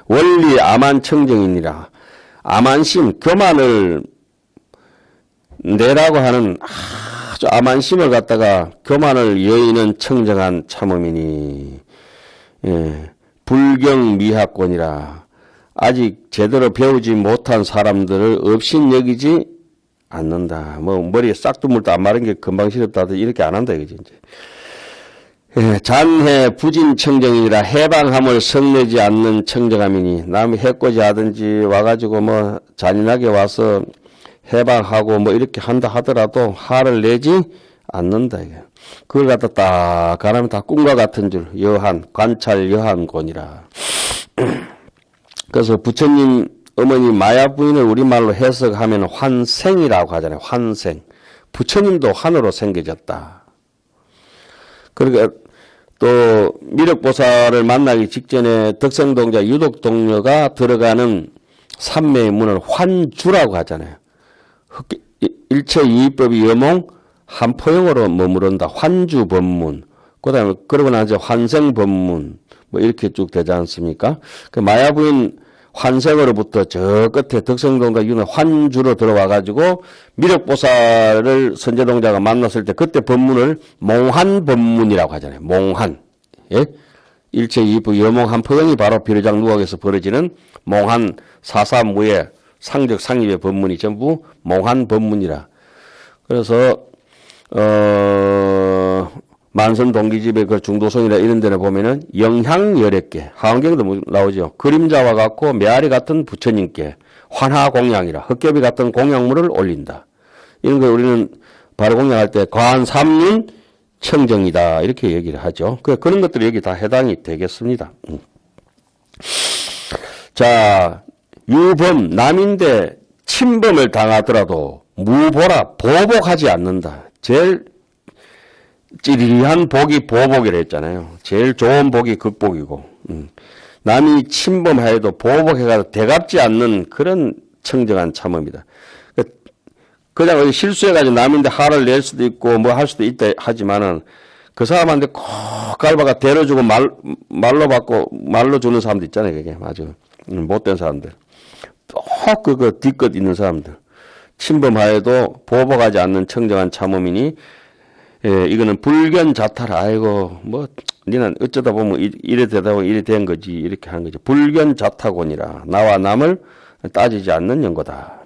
원리 아만청정이니라. 아만심, 교만을 내라고 하는 아주 아만심을 갖다가 교만을 여의는 청정한 참음이니, 예, 불경미학권이라. 아직 제대로 배우지 못한 사람들을 업신 여기지 않는다. 뭐 머리에 싹도 물도 안 마른 게 금방 시렵다도 이렇게 안 한다 이거지 이제. 예, 잔해 부진 청정이라 해방함을 성내지 않는 청정함이니 남이 해코지 하든지 와가지고 뭐 잔인하게 와서 해방하고 뭐 이렇게 한다 하더라도 화를 내지 않는다 이게. 그걸 갖다 딱 가라면 다 꿈과 같은 줄 여한 관찰 여한곤이라. 그래서 부처님 어머니 마야 부인을 우리말로 해석하면 환생이라고 하잖아요. 환생. 부처님도 환으로 생겨졌다. 그러니까 또 미륵보살을 만나기 직전에 덕생동자 유독동녀가 들어가는 삼매의 문을 환주라고 하잖아요. 일체 이의법이 여몽 한포용으로 머무른다. 환주법문. 그 다음에 그러고 나서 환생법문. 뭐 이렇게 쭉 되지 않습니까? 그 마야부인 환생으로부터 저 끝에 덕생동과 유는 환주로 들어와가지고 미륵보살을 선제동자가 만났을 때 그때 법문을 몽환법문이라고 하잖아요. 몽환. 예? 일체 이의법 여몽 한포용이 바로 비로장 누각에서 벌어지는 몽환 사사무의 상적 상입의 법문이 전부 몽환 법문이라. 그래서 만선 동기집의 그 중도성이나 이런 데는 보면은 영향 여러 개, 하원경에도 나오죠. 그림자와 같고 메아리 같은 부처님께 환하 공양이라 헛개비 같은 공양물을 올린다. 이런 거 우리는 바로 공양할 때 관삼륜 청정이다 이렇게 얘기를 하죠. 그런 것들이 여기 다 해당이 되겠습니다. 자, 유범 남인데 침범을 당하더라도 무보라 보복하지 않는다. 제일 찌리한 복이 보복이라 했잖아요. 제일 좋은 복이 극복이고 남이 침범하여도 보복해가지고 대갚지 않는 그런 청정한 참음이다. 그냥 어디 실수해가지고 남인데 화를 낼 수도 있고 뭐 할 수도 있다 하지만은 그 사람한테 콕 갈바가 데려주고 말로 받고 말로 주는 사람도 있잖아요. 그게 맞아. 못된 사람들. 또 그거 뒤끝 있는 사람들. 침범하여도 보복하지 않는 청정한 참음이니 예, 이거는 불견자탈. 아이고 뭐 니는 어쩌다 보면 이래 되다 보면 이래 된 거지 이렇게 하는 거죠. 불견자타곤이라 나와 남을 따지지 않는 연고다.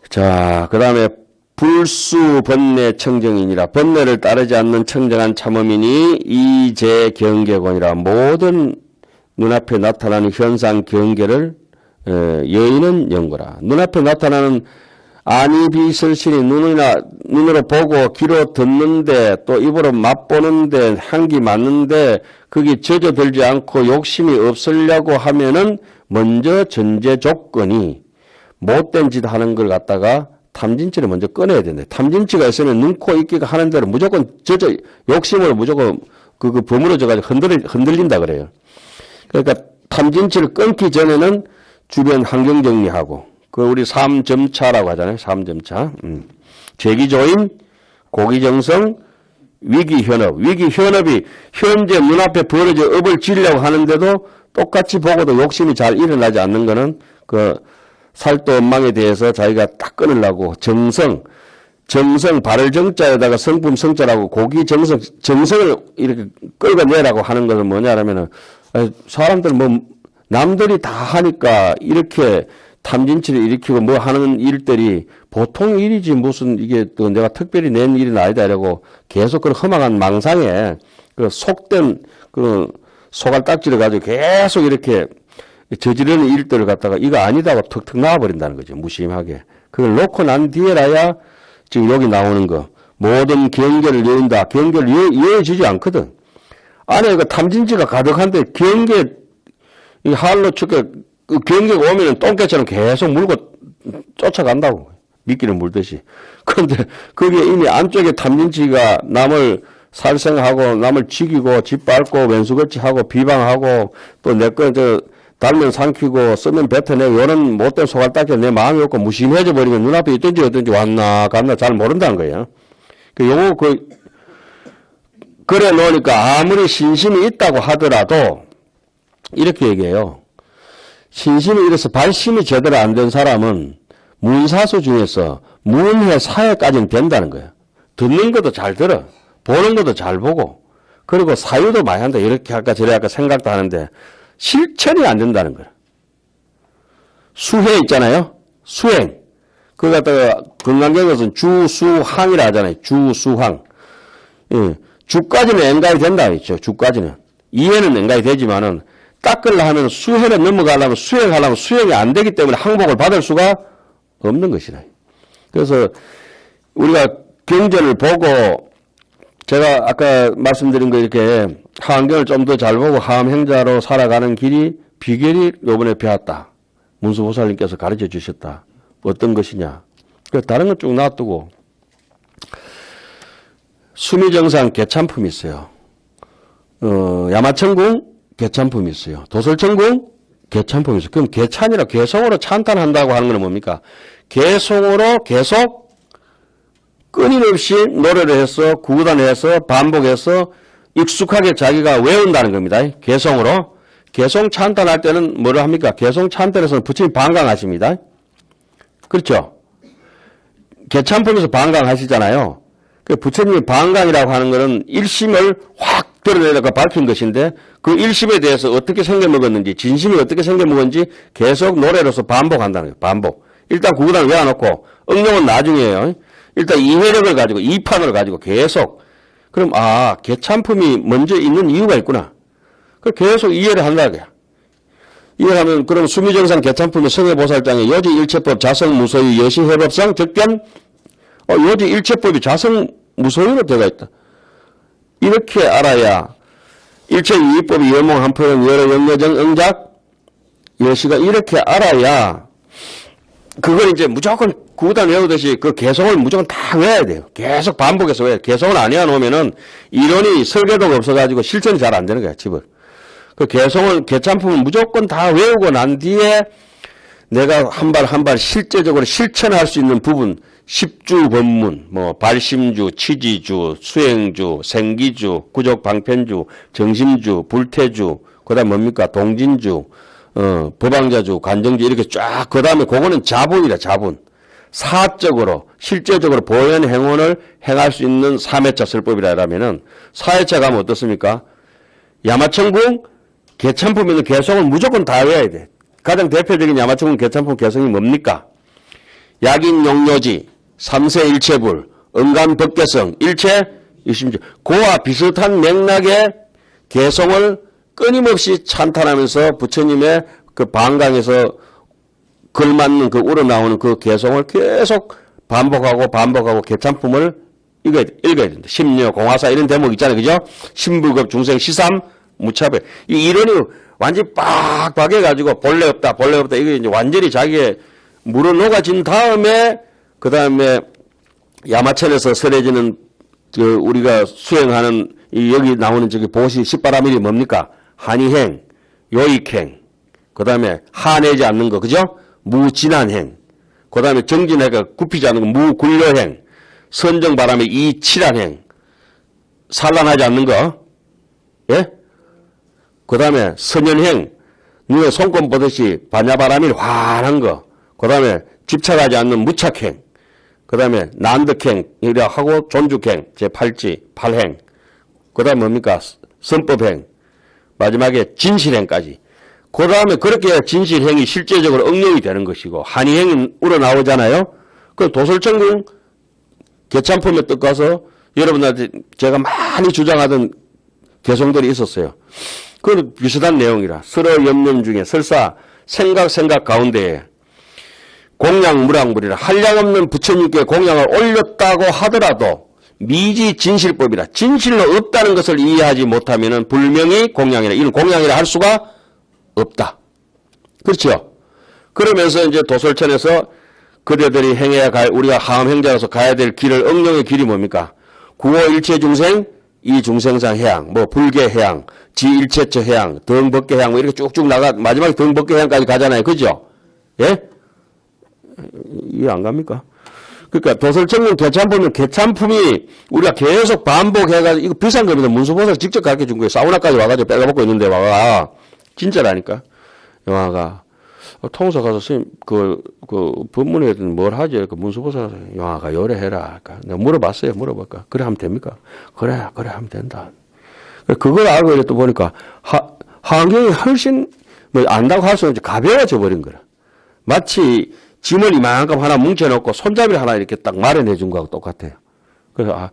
자, 그 다음에 불수 번뇌 청정이니라 번뇌를 따르지 않는 청정한 참음이니 이제 경계곤이라 모든 눈앞에 나타나는 현상 경계를 여의는 연고라. 눈앞에 나타나는 아니비설신이 눈으로 보고 귀로 듣는데 또 입으로 맛보는데 향기 맡는데 그게 젖어들지 않고 욕심이 없으려고 하면은 먼저 전제 조건이 못된 짓 하는 걸 갖다가 탐진치를 먼저 꺼내야 된다. 탐진치가 있으면 눈, 코, 입기가 하는 대로 무조건 욕심으로 무조건 버무러져가지고 흔들린다 그래요. 그러니까 탐진치를 끊기 전에는 주변 환경 정리하고 우리 3점차라고 하잖아요. 3점차. 재기조임, 고기정성, 위기현업. 위기현업이 현재 눈앞에 벌어져 업을 지으려고 하는데도 똑같이 보고도 욕심이 잘 일어나지 않는 거는 살도 원망에 대해서 자기가 딱 끊으려고 정성 발을 정자에다가 성품 성자라고 고기정성, 정성을 이렇게 끌어내라고 하는 것은 뭐냐라면은 사람들 남들이 다 하니까 이렇게 탐진치를 일으키고 뭐 하는 일들이 보통 일이지 무슨 이게 또 내가 특별히 낸 일은 아니다 이러고 계속 그런 험악한 망상에 속된 소갈딱지를 가지고 계속 이렇게 저지르는 일들을 갖다가 이거 아니다고 턱턱 나와버린다는 거죠. 무심하게. 그걸 놓고 난 뒤에라야 지금 여기 나오는 거 모든 경계를 여인다. 경계를 여해주지 않거든. 안에 그 탐진치가 가득한데 이 할로 축에 경계가 오면은 똥개처럼 계속 물고 쫓아간다고. 미끼를 물듯이. 그런데 그게 이미 안쪽에 탐진치가 남을 살생하고 남을 죽이고 짓밟고 왼수거치하고 비방하고 또 내 거 달면 삼키고 쓰면 뱉어내고 이런 못된 소갈딱지 내 마음이 없고 무심해져 버리면 눈앞에 있든지 어든지 왔나 갔나 잘 모른다는 거예요. 요거, 그래 놓으니까 아무리 신심이 있다고 하더라도 이렇게 얘기해요. 신심이 이래서 발심이 제대로 안 된 사람은 문사수 중에서 문해 사회까지는 된다는 거예요. 듣는 것도 잘 들어. 보는 것도 잘 보고. 그리고 사유도 많이 한다. 이렇게 할까 저래 할까 생각도 하는데 실천이 안 된다는 거예요. 수행 있잖아요. 수행. 그거 갖다가 건강경에서는 주수항이라 하잖아요. 주수항. 예. 주까지는 엔가이 된다 했죠. 주까지는. 이해는 엔가이 되지만은 닦으려 하면 수행에 넘어가려면 수행하려면 수행이 안 되기 때문에 항복을 받을 수가 없는 것이다. 그래서 우리가 경전을 보고 제가 아까 말씀드린 거 이렇게 하안경을 좀 더 잘 보고 하암행자로 살아가는 길이 비결이 요번에 배웠다. 문수보살님께서 가르쳐 주셨다. 어떤 것이냐. 다른 건 쭉 놔두고 수미정상 개참품이 있어요. 야마천궁 개참품이 있어요. 도설천궁 개참품이 있어요. 그럼 개찬이라 개성으로 찬탄한다고 하는 건 뭡니까? 개성으로 계속 끊임없이 노래를 해서 구구단해서 반복해서 익숙하게 자기가 외운다는 겁니다. 개성으로. 개성 찬탄할 때는 뭐를 합니까? 개성 찬탄에서는 부처님 반강하십니다. 그렇죠? 개참품에서 반강하시잖아요. 그 부처님이 반강이라고 하는 것은 일심을 확 드러내다가 밝힌 것인데 그 일심에 대해서 어떻게 생겨먹었는지 진심이 어떻게 생겨먹었는지 계속 노래로서 반복한다는 거예요. 반복. 일단 구구단을 외워놓고 응용은 나중이에요. 일단 이해력을 가지고 이판을 가지고 계속 그럼 개참품이 먼저 있는 이유가 있구나. 그 계속 이해를 한다고요. 이해하면 그럼 수미정상 개참품의 성해보살장의 여지일체법 자성무소유 여시해법상 적견 여지일체법이 자성무소유로 되어 있다. 이렇게 알아야 일체유의법이 여몽한포영 여러 영여정 응작 여시가 이렇게 알아야 그걸 이제 무조건 구단 외우듯이 그 개성을 무조건 다 외워야 돼요. 계속 반복해서 외워야 돼요. 개성을 안 외워놓으면은 이론이 설계도가 없어가지고 실천이 잘 안 되는 거야, 집을. 그 개성을, 개참품을 무조건 다 외우고 난 뒤에 내가 한 발 한 발 실제적으로 실천할 수 있는 부분, 십주 법문, 발심주, 치지주, 수행주, 생기주, 구족방편주, 정심주, 불태주, 그 다음 뭡니까? 동진주, 법왕자주, 관정주 이렇게 쫙, 그 다음에 그거는 자본이다, 자본. 사적으로, 실제적으로 보현 행원을 행할 수 있는 3회차 설법이라면은 4회차 가면 어떻습니까? 야마천궁, 개참품에는 개성을 무조건 다 외워야 돼. 가장 대표적인 야마천궁 개참품 개성이 뭡니까? 약인 용료지, 삼세일체불, 응간법계성, 일체, 일심주. 그와 비슷한 맥락의 개성을 끊임없이 찬탄하면서 부처님의 그 반강에서 걸맞는 그 우러나오는 그 개성을 계속 반복하고 개참품을 읽어야 된다. 심려, 공화사 이런 대목 있잖아요. 그죠? 신불급, 중생, 시삼, 무차별. 이 이론이 완전히 빡빡 해가지고 본래 없다. 이게 이제 완전히 자기의 물어 녹아진 다음에, 그 다음에 야마천에서 설해지는 그 우리가 수행하는 여기 나오는 저기 보시 십바라밀이 뭡니까? 한이행, 요익행, 그 다음에 화내지 않는 거, 그죠? 무진한행, 그 다음에 정진해가 굽히지 않는 거, 무굴려행, 선정바람의 이칠한행, 산란하지 않는 거, 예? 그 다음에 선연행, 눈에 손꼽 보듯이 반야바람이 환한 거, 그 다음에 집착하지 않는 무착행, 그 다음에 난득행, 이라 하고 존죽행, 제8지, 8행, 그 다음에 뭡니까? 선법행, 마지막에 진실행까지. 그 다음에 그렇게 진실행이 실제적으로 응용이 되는 것이고, 한이행이 우러나오잖아요? 그 도설천궁 개참품에 뜻 가서 여러분한테 제가 많이 주장하던 개성들이 있었어요. 그 비슷한 내용이라. 서로 염려 중에 설사 생각 가운데에 공양무량불이라 한량없는 부처님께 공양을 올렸다고 하더라도 미지 진실법이라 진실로 없다는 것을 이해하지 못하면은 불명이 공양이라 이런 공양이라 할 수가 없다. 그렇죠? 그러면서 이제 도솔천에서 그대들이 행해야 갈 우리가 하암행자로서 가야 될 길을 응용의 길이 뭡니까? 구호일체 중생 이 중생상 해양, 불계 해양, 지일체처 해양, 덩법계 해양 이렇게 쭉쭉 나가 마지막에 덩법계 해양까지 가잖아요. 그죠? 예? 이해 안 갑니까? 그러니까 도설천궁 개참품은 개참품이 우리가 계속 반복해가지고 이거 비싼 겁니다. 문수보살 직접 가르쳐 준 거예요. 사우나까지 와가지고 빼가먹고 있는데 와가 진짜라니까. 영화가. 통사 가서 스님, 법문에든 뭘 하지? 문수보살, 영화가 요래해라. 내가 물어봤어요. 물어볼까? 그래 하면 됩니까? 그래 하면 된다. 그걸 알고 이래 또 보니까, 환경이 훨씬, 안다고 할 수는 없지. 가벼워져 버린 거라. 마치 짐을 이만큼 하나 뭉쳐놓고 손잡이를 하나 이렇게 딱 마련해 준 거하고 똑같아요. 그래서,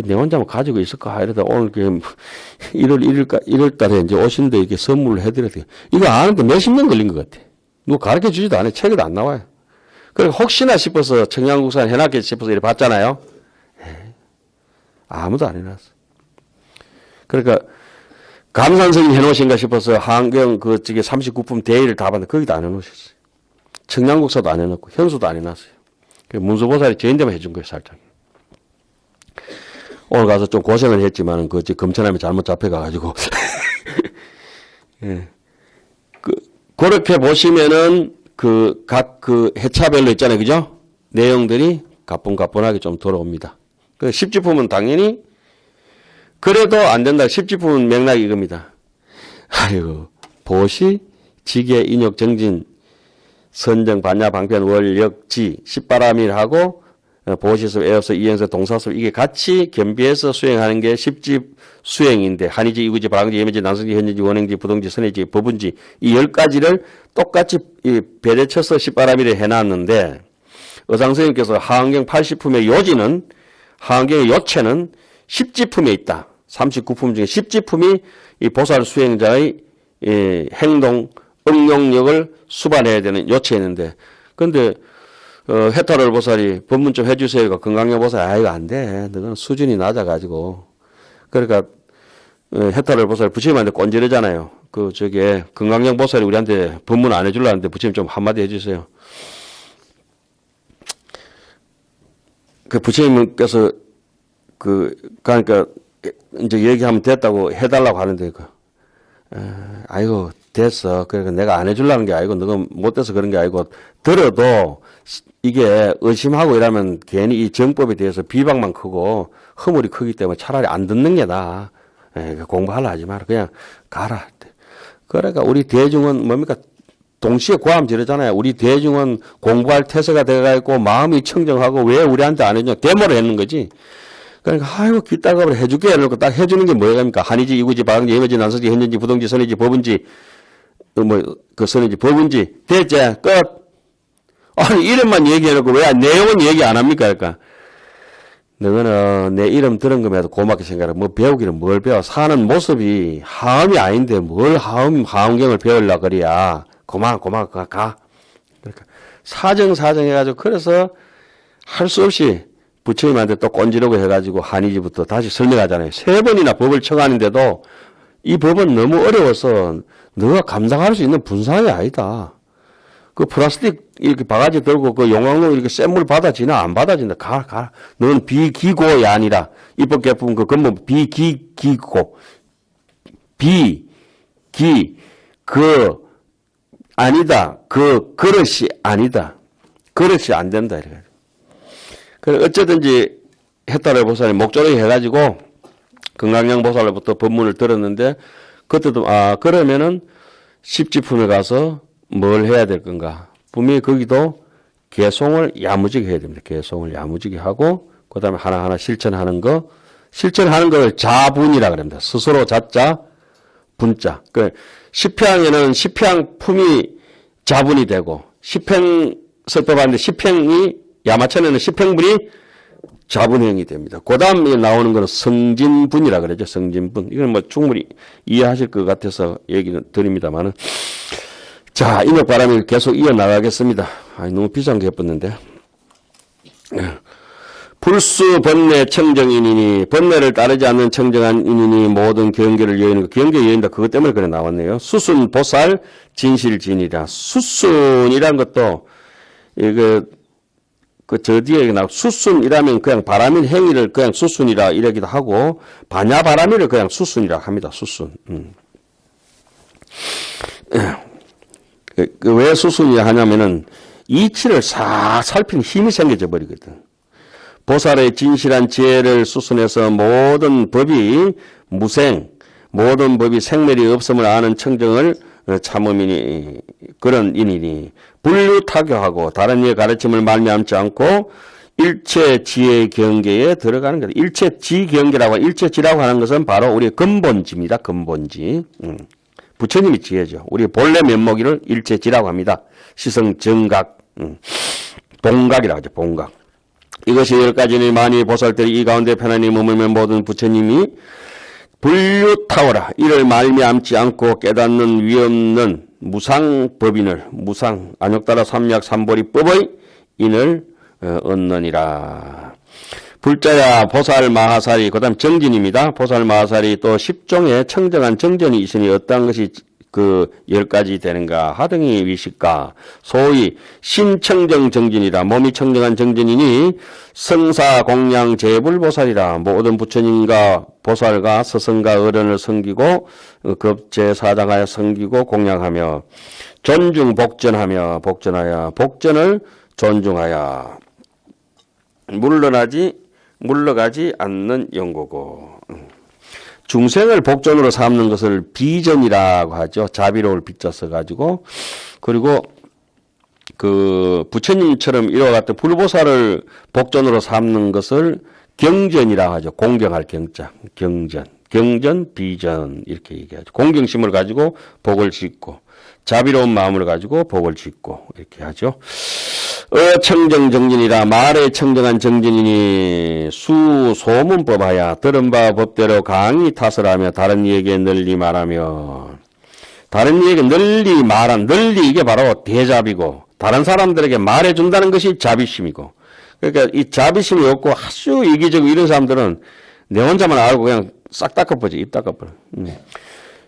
내 혼자만 가지고 있을까? 이러다 오늘 1월 달에 이제 오신데 이렇게 선물을 해드려야 돼요. 이거 아는데 몇십 년 걸린 것 같아. 누가 가르쳐 주지도 않아요. 책에도 안 나와요. 그리고 혹시나 싶어서 청양국산 해놨겠지 싶어서 이렇게 봤잖아요. 아무도 안 해놨어. 그러니까, 감산성이 해놓으신가 싶어서 한경 저게 39품 대의를 다 봤는데 거기도 안 해놓으셨어요. 청양국사도 안 해놓고 현수도 안 해놨어요. 문수보살이 저인데만 해준 거예요, 살짝. 오늘 가서 좀 고생을 했지만, 검천함이 잘못 잡혀가가지고. 예. 그렇게 보시면은, 각 해차별로 있잖아요. 그죠? 내용들이 가뿐가뿐하게 좀 돌아옵니다. 십지품은 당연히, 그래도 안 된다. 십지품은 맥락이 이겁니다. 아이고, 보시, 지계, 인욕, 정진, 선정, 반야, 방편, 월, 역, 지, 십바람일하고, 보시습, 애업습, 이행습, 동사습 이게 같이 겸비해서 수행하는 게 십지 수행인데 한의지, 이구지, 발항지, 예매지, 난성지, 현지지, 원행지, 부동지, 선해지, 법운지 이 10가지를 똑같이 배려쳐서 십바람일에 해놨는데 의상스님께서 하안경 80품의 요지는 하안경의 요체는 십지품에 있다. 39품 중에 십지품이 이 보살 수행자의 행동, 응용력을 수반해야 되는 요체였는데 근데 해탈월 보살이 법문 좀 해주세요가 건강경 보살 이거 안 돼. 너는 수준이 낮아가지고 그러니까 해탈월 보살 부처님한테 꼰지르잖아요. 건강경 보살이 우리한테 법문 안 해주려는데 부처님 좀 한마디 해주세요. 부처님께서 그러니까 이제 얘기하면 됐다고 해달라고 하는데 아이고 됐어. 그러니까 내가 안 해주려는 게 아니고 너가 못돼서 그런 게 아니고 들어도 이게 의심하고 이러면 괜히 이 정법에 대해서 비방만 크고 허물이 크기 때문에 차라리 안 듣는 게 나아. 공부하려 하지 마라. 그냥 가라. 그러니까 우리 대중은 뭡니까? 동시에 고함 지르잖아요. 우리 대중은 공부할 태세가 돼가지고 마음이 청정하고 왜 우리한테 안 해주냐. 데모를 했는 거지. 그러니까 아이고 기따갑을 해줄게 해놓고 딱 해주는 게 뭐랍니까? 한의지, 이구지, 발항지, 예매지, 난서지, 현전지, 부동지, 선의지, 법운지 선의지, 법운지 됐지? 끝. 아니 이름만 얘기해놓고 왜 내용은 얘기 안 합니까? 그러니까 너는 내 이름 들은 거면 고맙게 생각해. 배우기는 뭘 배워? 사는 모습이 하음이 아닌데 뭘 하음경을 배우려고 그래야. 고마워 가. 그러니까 사정 해가지고 그래서 할 수 없이 부처님한테 또 꼰지르고 해가지고 한의지부터 다시 설명하잖아요. 3번이나 법을 청하는데도 이 법은 너무 어려워서 너가 감당할 수 있는 분상이 아니다. 플라스틱 이렇게 바가지 들고 용광로 이렇게 센 물 받아지나 안 받아진다. 가. 너는 비기고이 아니라 입법 개품 근본 비기고 아니다. 그릇이 아니다. 그릇이 안 된다. 이래. 그래 어쨌든지 해탈월 보살이 목조르기 해가지고 건강경 보살로부터 법문을 들었는데 그때도 그러면은 십지품에 가서 뭘 해야 될 건가? 분명히 거기도 개송을 야무지게 해야 됩니다. 개송을 야무지게 하고 그다음에 하나하나 실천하는 걸 자분이라 그럽니다. 스스로 자자 분자. 십향에는 십향품이 자분이 되고 십행 설법하는데 십행이 야마천에는 십행분이 자분행이 됩니다. 그 다음에 나오는 것은 성진분이라 그러죠. 성진분. 이건 충분히 이해하실 것 같아서 얘기는 드립니다만은. 자, 인욕바람일 계속 이어나가겠습니다. 너무 비싼 게 예뻤는데. 불수 번뇌 청정인이니 번뇌를 따르지 않는 청정한 인이니 모든 경계를 여의는 경계 여인다. 그것 때문에 그래 나왔네요. 수순 보살 진실진이라. 수순이란 것도 저 뒤에 나와 수순이라면 그냥 바람인 행위를 그냥 수순이라 이러기도 하고 반야 바람일을 그냥 수순이라 합니다. 수순. 왜 수순이라 하냐면은 이치를 싹 살피는 힘이 생겨져 버리거든. 보살의 진실한 지혜를 수순해서 모든 법이 무생, 모든 법이 생멸이 없음을 아는 청정을 참음이니 그런 인이니 불류타교하고 다른 이의 가르침을 말미암지 않고 일체지의 경계에 들어가는 거다. 일체지경계라고 일체지라고 하는 것은 바로 우리의 근본지입니다. 근본지. 부처님이 지혜죠. 우리 본래 면목이를 일체지라고 합니다. 시성정각, 본각이라고 하죠. 본각. 이것이 10가지니 많이 보살들이 이 가운데 편안히 머물면 모든 부처님이 불류타오라 이를 말미암지 않고 깨닫는 위없는 무상법인을 무상 안욕따라 삼약 삼보리법의 인을 얻느니라. 불자야 보살 마하살이 그 다음 정진입니다. 보살 마하살이 또 10종의 청정한 정전이 있으니 어떠한 것이 그 10가지 되는가 하등이 위식가 소위 신청정 정진이라 몸이 청정한 정진이니 성사 공양 제불보살이라 모든 부처님과 보살과 스승과 어른을 섬기고 급제사장하여 섬기고 공양하며 존중 복전하며 복전하여 복전을 존중하여 물러가지 않는 연고고 중생을 복전으로 삼는 것을 비전이라고 하죠. 자비로울 빚자 써가지고 그리고 그 부처님처럼 이와 같은 불보살을 복전으로 삼는 것을 경전이라고 하죠. 공경할 경자 경전 비전 이렇게 얘기하죠. 공경심을 가지고 복을 짓고 자비로운 마음을 가지고 복을 짓고 이렇게 하죠. 청정 정진이라 말에 청정한 정진이니 수 소문법하야 들은 바 법대로 강히 탓을 하며 다른 이에게 널리 말하며 다른 이에게 널리 말한 널리 이게 바로 대자비고 다른 사람들에게 말해준다는 것이 자비심이고 그러니까 이 자비심이 없고 아주 이기적이고 이런 사람들은 내 혼자만 알고 그냥 싹 닦아버리지 입 닦아버려.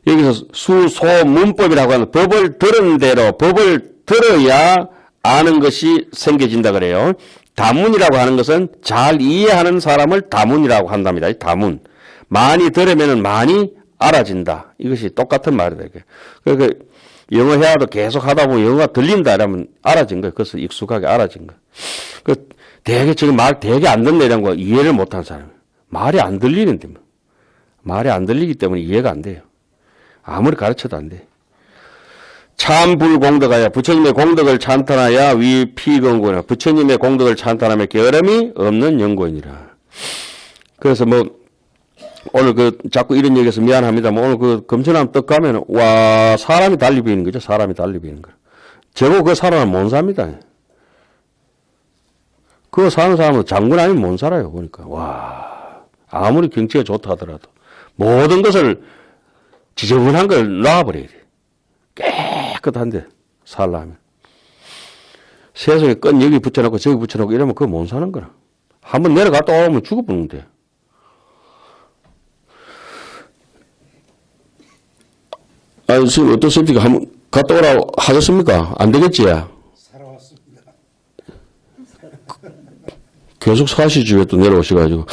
여기서 수소문법이라고 하는 법을 들은 대로 법을 들어야 아는 것이 생겨진다 그래요. 다문이라고 하는 것은 잘 이해하는 사람을 다문이라고 한답니다. 다문. 많이 들으면 많이 알아진다. 이것이 똑같은 말이다. 그러니까 영어 회화도 계속 하다 보면 영어가 들린다 이러면 알아진 거예요. 그래서 익숙하게 알아진 거예요. 그 되게 지금 말 되게 안 듣네 이런 거 이해를 못한 사람. 말이 안 들리는데 뭐. 말이 안 들리기 때문에 이해가 안 돼요. 아무리 가르쳐도 안 돼. 참불공덕하여 부처님의 공덕을 찬탄하여 위피건고나 부처님의 공덕을 찬탄하며 게으름이 없는 연고이니라. 그래서 뭐 오늘 그 자꾸 이런 얘기해서 미안합니다만 오늘 그 검천함 떡 가면 와 사람이 달리 보이는 거죠. 사람이 달리 보이는 거. 저거 그 사람은 못 삽니다. 그거 사는 사람은 장군 아니면 못 살아요. 그러니까 와 아무리 경치가 좋다 하더라도 모든 것을 지저분한 걸 놔버려야 돼. 깨끗한데 살라면 세상에 끈 여기 붙여놓고 저기 붙여놓고 이러면 그거 못 사는 거라. 한번 내려갔다 오면 죽어버리는데. 아니 지금 어떻습니까? 한번 갔다 오라고 하겠습니까? 안 되겠지? 살아왔습니다. 계속 사시지 왜 또 내려오셔가지고.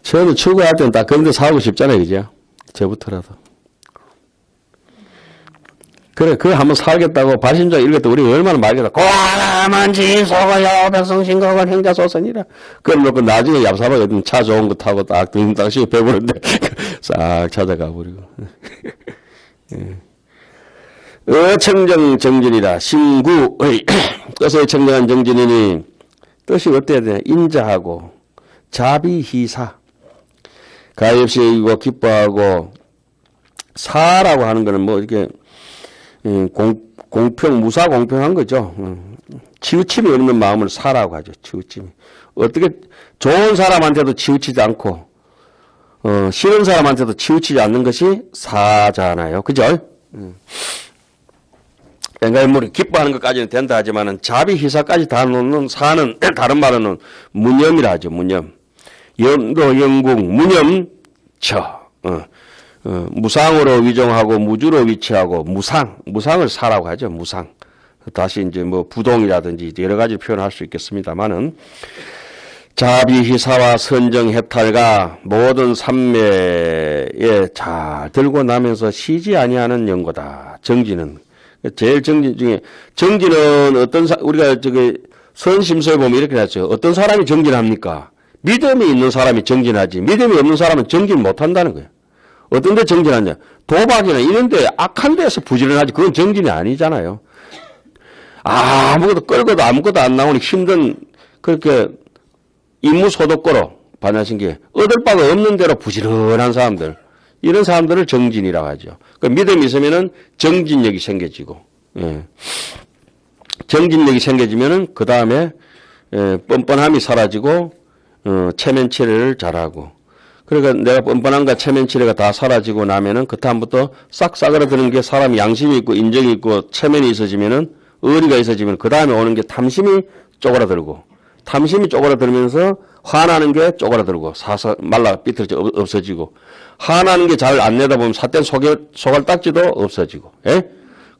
저는 출근할 때는 딱 그런 데 사고 싶잖아요. 그죠? 저부터라도. 그래, 그거 한번 살겠다고 발심자 읽었다 우리 얼마나 말겠다. 고만지 소거여 백성신거건 행자소선이라. 그럼 놓고 나중에 얍삽하게 차 좋은 거 타고 딱 등당시에 배부른데 싹 찾아가 버리고. 청정 정진이라 신구의 뜻의 청정한 정진이니 뜻이 어때야 되냐. 인자하고 자비희사 가엾이 여기고 기뻐하고 사라고 하는 거는 뭐 이렇게 무사 공평한 거죠. 치우침이 없는 마음을 사라고 하죠. 치우침이. 어떻게 좋은 사람한테도 치우치지 않고 싫은 사람한테도 치우치지 않는 것이 사잖아요. 그죠? 뱅갈물이 기뻐하는 것까지는 된다 하지만은 자비희사까지 다 놓는 사는 다른 말로는 무념이라 하죠. 무념. 염도 영국 무념처. 무상으로 위정하고 무주로 위치하고 무상을 사라고 하죠. 무상. 다시 이제 뭐 부동이라든지 여러 가지 표현할 수 있겠습니다만은 자비희사와 선정해탈과 모든 삼매에 잘 들고 나면서 쉬지 아니하는 연고다. 정진은 제일 정진 중에 정진은 어떤 우리가 저기 선심서에 보면 이렇게 나왔죠. 어떤 사람이 정진합니까? 믿음이 있는 사람이 정진하지 믿음이 없는 사람은 정진 못한다는 거예요. 어떤 데 정진하냐? 도박이나 이런 데 악한 데서 부지런하지 그건 정진이 아니잖아요. 아무것도 끌고도 아무것도 안 나오니 힘든 그렇게 임무소득고로 반야신기 얻을 바가 없는 대로 부지런한 사람들 이런 사람들을 정진이라고 하죠. 그 믿음이 있으면은 정진력이 생겨지고 예. 정진력이 생겨지면은 그 다음에 뻔뻔함이 사라지고 체면치레를 잘하고 그러니까 내가 뻔뻔함과 체면치레가 다 사라지고 나면은 그 다음부터 싹 싸그라드는 게 사람이 양심이 있고 인정이 있고 체면이 있어지면은 의리가 있어지면 그 다음에 오는 게 탐심이 쪼그라들고 탐심이 쪼그라들면서 화나는 게 쪼그라들고 말라 삐뚤어져 없어지고 화나는 게 잘 안 내다보면 삿된 소갈딱지도 없어지고 예?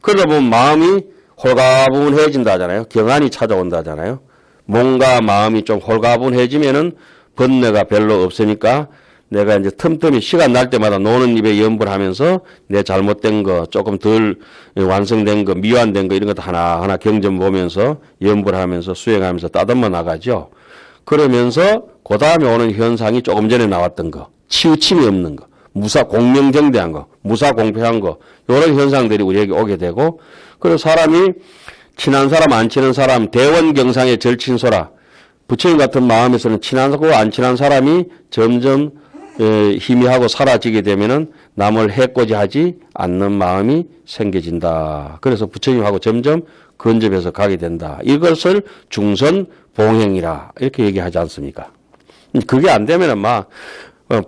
그러다 보면 마음이 홀가분해진다 하잖아요. 경안이 찾아온다 하잖아요. 몸과 마음이 좀 홀가분해지면은 번뇌가 별로 없으니까 내가 이제 틈틈이 시간 날 때마다 노는 입에 염불 하면서 내 잘못된 거, 조금 덜 완성된 거, 미완된 거 이런 것도 하나하나 경점 보면서 염불 하면서 수행하면서 따듬어 나가죠. 그러면서 그 다음에 오는 현상이 조금 전에 나왔던 거, 치우침이 없는 거, 공명정대한 거, 무사공평한 거, 이런 현상들이 우리에게 오게 되고, 그리고 사람이 친한 사람, 안 친한 사람, 대원경상의 절친소라, 부처님 같은 마음에서는 친하고 안 친한 사람이 점점 희미하고 사라지게 되면은 남을 해코지 하지 않는 마음이 생겨진다. 그래서 부처님하고 점점 근접해서 가게 된다. 이것을 중선봉행이라 이렇게 얘기하지 않습니까? 그게 안 되면은 막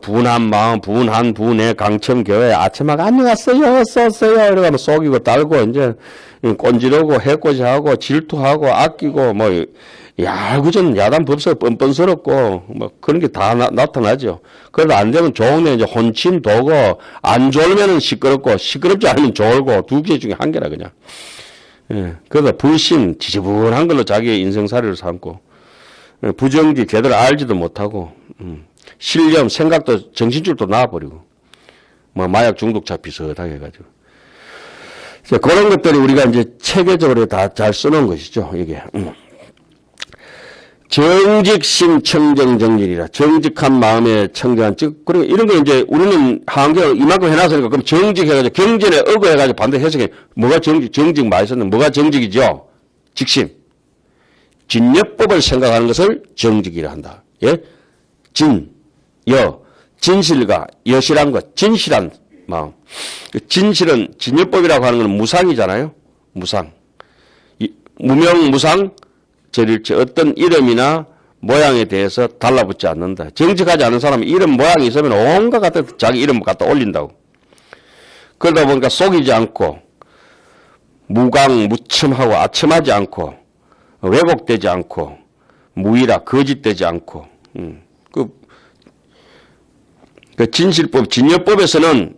분한 마음, 분해 강청교회 아침마다 안녕하세요, 어서오세요 이러면 속이고 딸고 이제 꼰지르고 해코지하고 질투하고 아끼고 뭐 야구전 야단 법석 뻔뻔스럽고 뭐 그런 게 다 나타나죠. 그래도 안 되면 좋은데 이제 혼침 도고 안 졸면은 시끄럽고 시끄럽지 않으면 졸고 두 개 중에 한 개라 그냥. 예. 그래서 불신 지저분한 걸로 자기의 인생살이를 삼고 부정지 제대로 알지도 못하고 신념 생각도 정신줄도 나와버리고 뭐 마약 중독자 비슷하게 해가지고 그런 것들이 우리가 이제 체계적으로 다 잘 써놓은 것이죠. 이게. 정직심 청정정진이라 정직한 마음에 청정한 그리고 이런 거 이제 우리는 한계를 이만큼 해놨으니까 그럼 정직해가지고 경전에 억어해가지고 반대 해석해 뭐가 정직 많이 썼는데 뭐가 정직이죠? 직심 진여법을 생각하는 것을 정직이라 한다. 예? 진실과 여실한 것 진실한 마음 진실은 진여법이라고 하는 건 무상이잖아요. 무상 무명무상 절일체 어떤 이름이나 모양에 대해서 달라붙지 않는다. 정직하지 않은 사람은 이름 모양이 있으면 온갖 갖다 자기 이름 갖다 올린다고. 그러다 보니까 속이지 않고 무강무첨하고 아첨하지 않고 왜곡되지 않고 무의라 거짓되지 않고 그 진실법 진여법에서는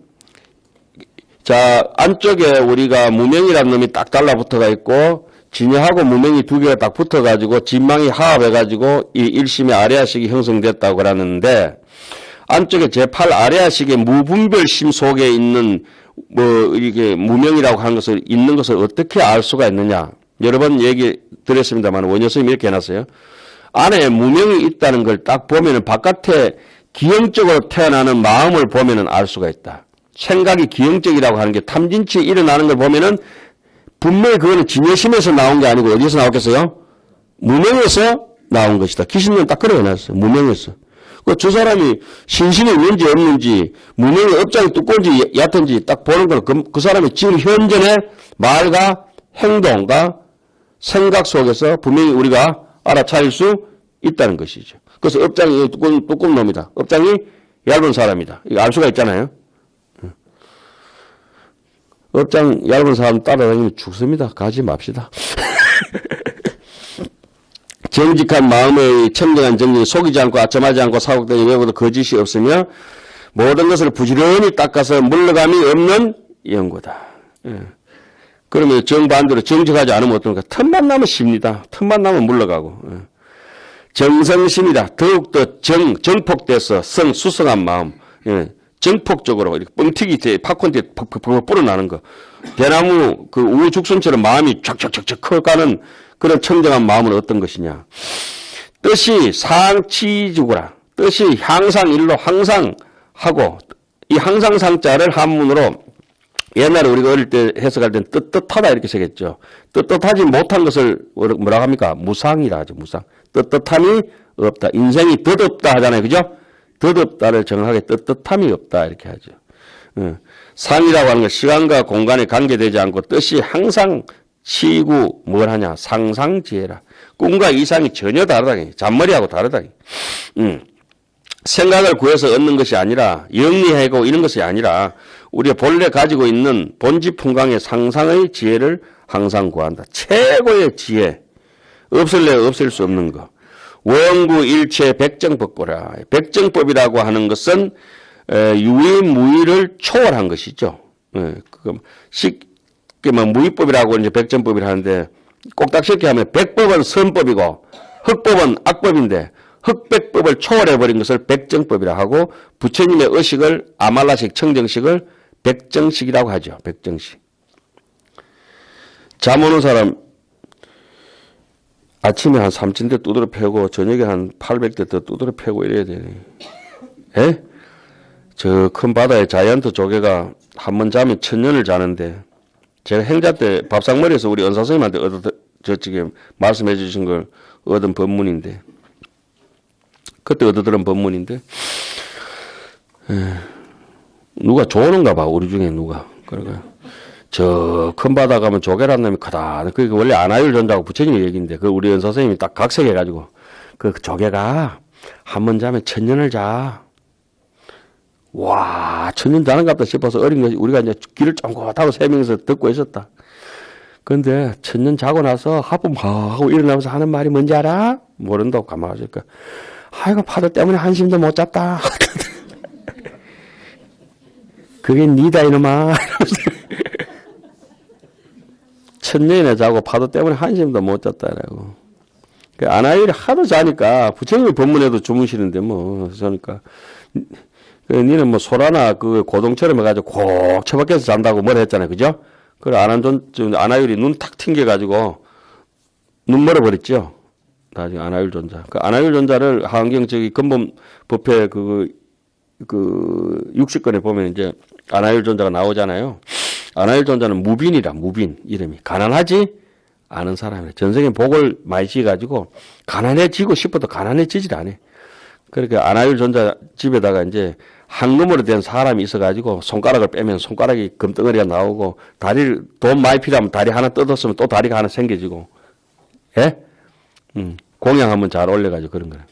자 안쪽에 우리가 무명이라는 놈이 딱 달라붙어가 있고 진여하고 무명이 두 개가 딱 붙어가지고 진망이 화합해가지고 이 일심의 아래아식이 형성됐다고 그러는데 안쪽에 제8 아래아식의 무분별심 속에 있는 이게 무명이라고 하는 것을 있는 것을 어떻게 알 수가 있느냐? 여러 번 얘기 드렸습니다만 원효스님이 이렇게 해놨어요. 안에 무명이 있다는 걸 딱 보면은 바깥에 기형적으로 태어나는 마음을 보면은 알 수가 있다. 생각이 기형적이라고 하는 게 탐진치 일어나는 걸 보면은 분명히 그거는 진여심에서 나온 게 아니고 어디서 나왔겠어요? 무명에서 나온 것이다. 귀신은 딱 그래 해놨어요. 무명에서. 저 사람이 신신이 있는지 없는지 무명의 업장이 두꺼운지 얕은지 딱 보는 건 그 사람이 지금 현존의 말과 행동과 생각 속에서 분명히 우리가 알아차릴 수 있다는 것이죠. 그래서 업장이 두꺼운 놈이다. 업장이 얇은 사람이다. 이거 알 수가 있잖아요. 업장 얇은 사람 따라다니면 죽습니다. 가지 맙시다. 정직한 마음의 청정한 정진이 속이지 않고 아첨하지 않고 사곡되지 외고도 거짓이 없으며 모든 것을 부지런히 닦아서 물러감이 없는 연고다. 예. 그러면 정반대로 정직하지 않으면 어떤가? 틈만 나면 쉽니다. 틈만 나면 물러가고. 예. 정성심이다. 더욱더 정폭돼서 수성한 마음. 예. 정폭적으로 이렇게 뻥튀기 팝콘 뒤에 팍팍 뿌려나는 거. 대나무 그 우후죽순처럼 마음이 쫙쫙쫙쫙 커가는 그런 청정한 마음은 어떤 것이냐. 뜻이 상치지구라. 뜻이 향상일로 항상 하고, 이 항상상자를 한문으로 옛날에 우리가 어릴 때 해석할 때는 떳떳하다 이렇게 쓰겠죠. 떳떳하지 못한 것을 뭐라고 합니까? 무상이라 하죠. 무상. 떳떳함이 없다. 인생이 덧없다 하잖아요. 그죠? 덧없다를 정확하게 떳떳함이 없다 이렇게 하죠. 상이라고 하는 건 시간과 공간에 관계되지 않고 뜻이 항상 치고 뭘 하냐? 상상지혜라. 꿈과 이상이 전혀 다르다. 잔머리하고 다르다. 생각을 구해서 얻는 것이 아니라 영리하고 이런 것이 아니라 우리가 본래 가지고 있는 본지풍강의 상상의 지혜를 항상 구한다. 최고의 지혜. 없을래 없을 수 없는 거. 원구일체 백정법고라. 백정법이라고 하는 것은 유의무의를 초월한 것이죠. 쉽게 무의법이라고 이제 백정법이라 하는데 꼭딱 쉽게 하면 백법은 선법이고 흑법은 악법인데 흑백법을 초월해버린 것을 백정법이라 하고 부처님의 의식을 아말라식 청정식을 백정식이라고 하죠. 백정식. 잠 오는 사람 아침에 한 3,000대 두드려 패고 저녁에 한 800대 더 두드려 패고 이래야 되네. 에? 저 큰 바다에 자이언트 조개가 한 번 자면 1000년을 자는데 제가 행자 때 밥상머리에서 우리 은사 선생님한테 저쪽에 말씀해 주신 걸 얻은 법문인데 그때 얻어들은 법문인데 누가 조는가 봐. 우리 중에 누가. 그러니까 저 큰 바다 가면 조개란 놈이 크다. 그게 원래 안하율 전자고 부처님의 얘기인데 그 우리 은사 선생님이 딱 각색해가지고 그 조개가 한 번 자면 1000년을 자. 와 1000년 자는 것 같다 싶어서 어린 것이 우리가 이제 귀를 쫑긋하고 세 명이서 듣고 있었다. 그런데 1000년 자고 나서 하고 일어나면서 하는 말이 뭔지 알아? 모른다고 가만하니까 아이고 파도 때문에 한심도 못 잤다. 그게 니다 이놈아. 1000년이나 자고 파도 때문에 한심도 못 잤다라고. 안하율이 하도 자니까 부처님의 법문에도 주무시는데 뭐 그러니까 니는 뭐 소라나 그 고동처럼 해가지고 콕 처박혀서 잔다고 뭘 했잖아요. 그죠? 그래 안하율이 눈 탁 튕겨가지고 눈 멀어버렸죠. 나중에 안하율 존자. 그 안하율 존자를 하환경 근본 법회 그 60권에 보면 이제 안하율 존자가 나오잖아요. 안하율 존자는 무빈이라, 무빈. 이름이. 가난하지 않은 사람이라. 전생에 복을 많이 지어가지고 가난해지고 싶어도 가난해지질 않아. 그러니까 안하율 존자 집에다가 이제 항금으로 된 사람이 있어가지고 손가락을 빼면 손가락이 금덩어리가 나오고 돈 많이 필요하면 다리 하나 뜯었으면 또 다리가 하나 생겨지고. 예? 공양하면 잘 올려가지고 그런 거예요.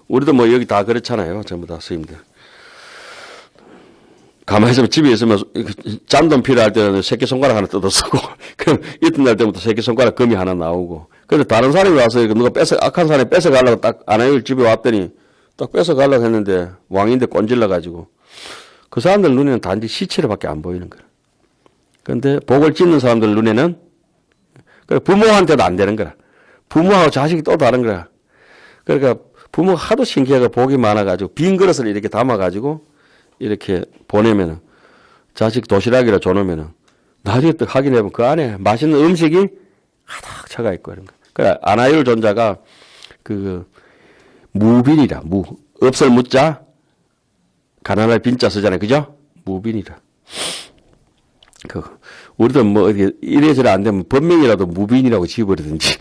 우리도 뭐 여기 다 그렇잖아요. 전부 다 스님들. 가만히 있으면 집에 있으면 잔돈 필요할 때는 새끼손가락 하나 뜯어 쓰고 그럼 이튿날 때부터 새끼손가락 금이 하나 나오고 근데 다른 사람이 와서 누가 악한 사람이 뺏어가려고 딱 안하율 집에 왔더니 딱 뺏어가려고 했는데 왕인데 꼰질러가지고 그 사람들 눈에는 단지 시체로밖에 안 보이는 거야. 그런데 복을 짓는 사람들 눈에는 부모한테도 안 되는 거야. 부모하고 자식이 또 다른 거야. 그러니까 부모가 하도 신기하고 복이 많아가지고 빈 그릇을 이렇게 담아가지고 이렇게 보내면은 자식 도시락이라 줘놓으면은 나중에 또 확인해보면 그 안에 맛있는 음식이 가득 차가 있고 그런 거. 그러니까 안하율 존자가 무빈이라 없을 무자 가난할 빈자 쓰잖아요. 그죠? 무빈이라. 우리도 뭐 어디 이래저래 안 되면 법명이라도 무빈이라고 지어버리든지.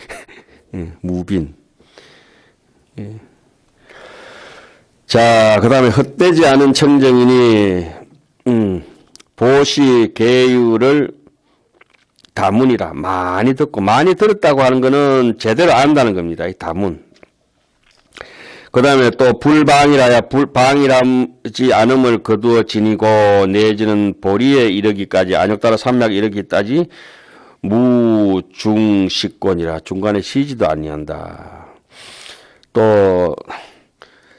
예, 무빈. 예. 자, 그 다음에 헛되지 않은 청정이니, 보시, 계유를 다문이라. 많이 듣고, 많이 들었다고 하는 거는 제대로 안다는 겁니다. 이 다문. 그 다음에 또 불방이라야, 방이라지 않음을 거두어 지니고, 내지는 보리에 이르기까지, 안욕따라 삼약 이르기까지, 무중식권이라. 중간에 쉬지도 아니한다. 또,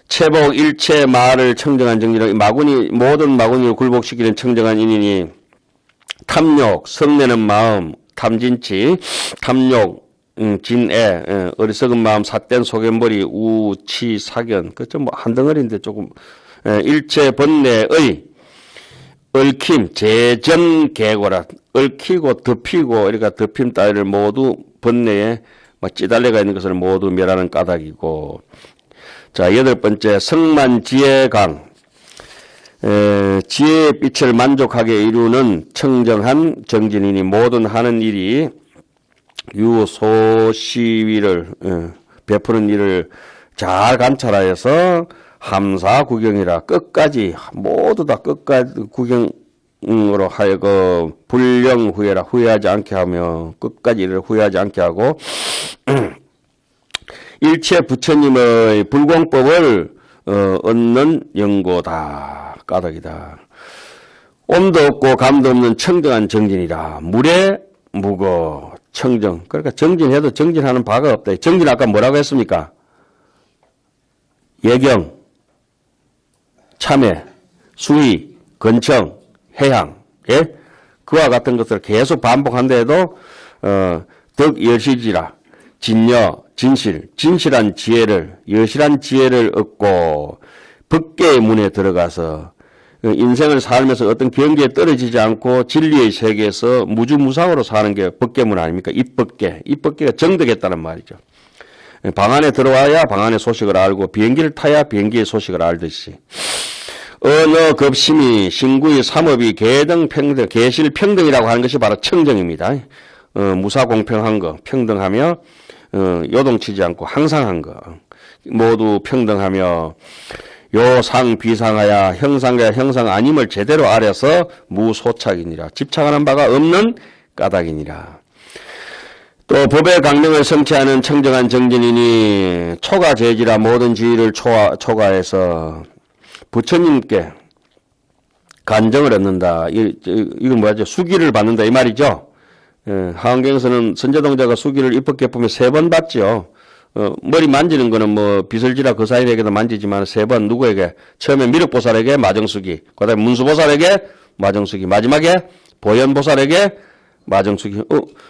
체복 일체 말을 청정한 정리로 모든 마구니를 굴복시키는 청정한 인인이 탐욕, 성내는 마음, 탐진치, 탐욕, 진애, 어리석은 마음, 삿된 소견머리, 우치, 사견, 그 좀 뭐 한 덩어리인데 조금 일체 번뇌의 얽힘, 재전 계고라 얽히고 덮이고 이러니까 덮임 따위를 모두 번뇌에 막 찌달려가 있는 것을 모두 멸하는 까닭이고. 자, 8번째, 성만지혜강. 지혜의 빛을 만족하게 이루는 청정한 정진이니 모든 하는 일이 유소시위를 베푸는 일을 잘 감찰하여서 함사 구경이라 끝까지 모두 다 끝까지 구경으로 하여금 불령 후회라 후회하지 않게 하며 끝까지 이를 후회하지 않게 하고 일체 부처님의 불공법을 얻는 연고다 까닭이다. 온도 없고 감도 없는 청정한 정진이라 물에 묵어 청정. 그러니까 정진해도 정진하는 바가 없다. 정진 아까 뭐라고 했습니까? 예경, 참회, 수의, 건청, 해향, 예? 그와 같은 것을 계속 반복한다 해도 덕여시지라 진여, 진실한 지혜를 여실한 지혜를 얻고 법계의 문에 들어가서 인생을 살면서 어떤 경계에 떨어지지 않고 진리의 세계에서 무주무상으로 사는 게 법계문 아닙니까? 입법계가 정득했다는 말이죠. 방 안에 들어와야 방 안의 소식을 알고 비행기를 타야 비행기의 소식을 알듯이 언어 급심이 신구의 삼업이 계등 평등 계실 평등이라고 하는 것이 바로 청정입니다. 무사공평한 거 평등하며 요동치지 않고 항상 한 거 모두 평등하며 요상 비상하야 형상과 형상 아님을 제대로 알아서 무소착이니라 집착하는 바가 없는 까닭이니라. 또 법의 강령을 성취하는 청정한 정진이니 초가제지라 모든 지위를 초과해서 부처님께 간정을 얻는다. 이건 뭐죠? 수기를 받는다 이 말이죠. 하안경에서는 선제동자가 수기를 입법개품에 3번 받죠. 머리 만지는 거는 뭐 비설지라 그 사인에게도 만지지만 3번 누구에게? 처음에 미륵보살에게 마정수기, 그 다음에 문수보살에게 마정수기, 마지막에 보현보살에게 마정수기.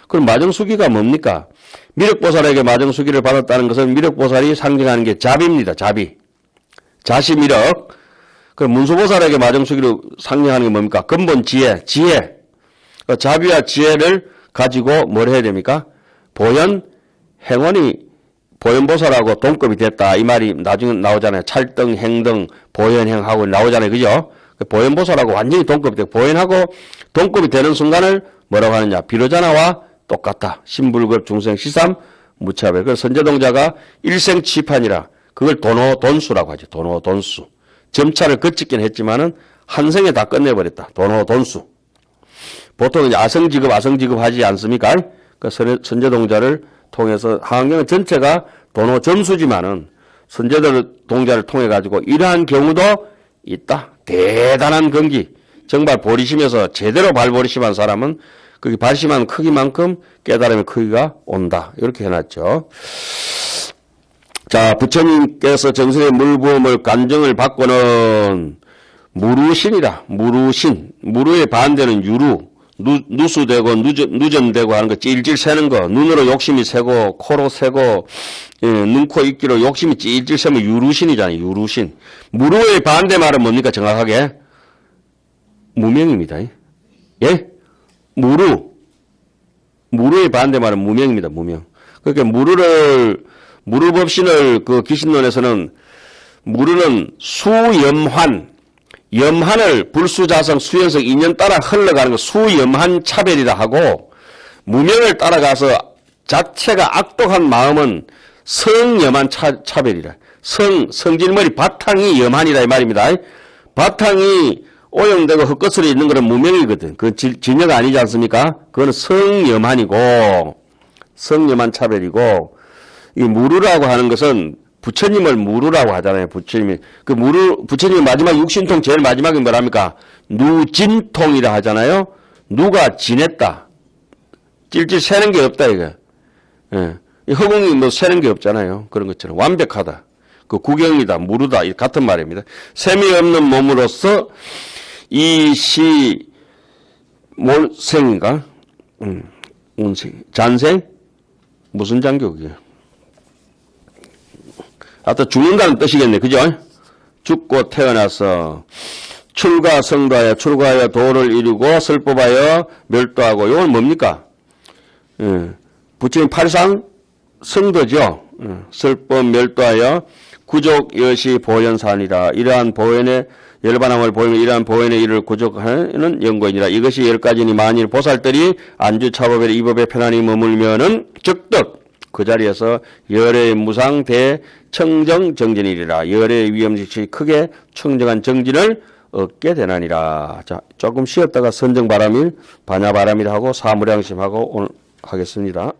그럼 마정수기가 뭡니까? 미륵보살에게 마정수기를 받았다는 것은 미륵보살이 상징하는 게 자비입니다. 자비. 자시미륵. 그럼 문수보살에게 마정수기를 상징하는 게 뭡니까? 근본 지혜. 자비와 지혜를 가지고 뭘 해야 됩니까? 행원이 보현보살하고 동급이 됐다. 이 말이 나중에 나오잖아요. 찰등, 행등, 보현행하고 나오잖아요. 그죠? 보현보살하고 완전히 동급이 되고 보현하고 동급이 되는 순간을 뭐라고 하느냐. 비로자나와 똑같다. 신불급 중생 시삼 무차별. 그래서 선제동자가 일생치판이라 그걸 도노돈수라고 하죠. 도노돈수. 점차를 거치긴 했지만은 한 생에 다 끝내버렸다. 도노돈수. 보통 이제 아성지급 하지 않습니까? 그 선제동자를 통해서 하안경은 전체가 도노점수지만은 선제동자를 통해 가지고 이러한 경우도 있다. 대단한 근기. 정말 보리심에서 제대로 발보리심한 사람은 그 발심한 크기만큼 깨달음의 크기가 온다. 이렇게 해놨죠. 자, 부처님께서 정성의 물부음을 간정을 받고는 무루신이다. 무루신. 무루의 반대는 유루. 누수되고 누전되고 하는 거 찔찔 새는 거. 눈으로 욕심이 새고 코로 새고 눈, 코, 입기로 욕심이 찔찔 새면 유루신이잖아요. 유루신. 무루의 반대 말은 뭡니까 정확하게? 무명입니다. 예? 무루의 반대 말은 무명입니다. 무명. 그러니까 무루법신을 그 기신론에서는 무루는 수염환 염한을 불수자성 수연성 인연 따라 흘러가는 거 수염한 차별이라 하고 무명을 따라가서 자체가 악독한 마음은 성염한 차별이라. 성질머리 바탕이 염한이라 이 말입니다. 바탕이 오염되고 헛것으로 있는 것은 무명이거든. 그 진여가 아니지 않습니까? 그거는 성염한이고 성염한 차별이고 이 무루라고 하는 것은 부처님을 무루라고 하잖아요. 부처님이. 부처님의 마지막 육신통 제일 마지막에 뭐랍니까? 누진통이라 하잖아요. 누가 지냈다. 찔찔 새는 게 없다, 이거. 예. 허공이 뭐 새는 게 없잖아요. 그런 것처럼. 완벽하다. 그 구경이다, 무루다, 같은 말입니다. 셈이 없는 몸으로서 몰생인가? 운생. 잔생? 무슨 장교기예요? 하여튼 죽는다는 뜻이겠네. 그죠? 죽고 태어나서 출가성도하여 출가하여 도를 이루고 설법하여 멸도하고 이건 뭡니까? 부처님 팔상 성도죠. 설법 멸도하여 구족 여시 보현사니라. 이러한 보현의 열반함을 보이면 이러한 보현의 일을 구족하는 연고이니라. 이것이 10가지니 만일 보살들이 안주차법에 이 법에 편안히 머물면은 즉득 그 자리에서 열의 무상 대청정 정진이리라. 열의 위험직시 크게 청정한 정진을 얻게 되나니라. 자, 조금 쉬었다가 선정바람일, 반야바람일 하고 사무량심하고 오늘 하겠습니다.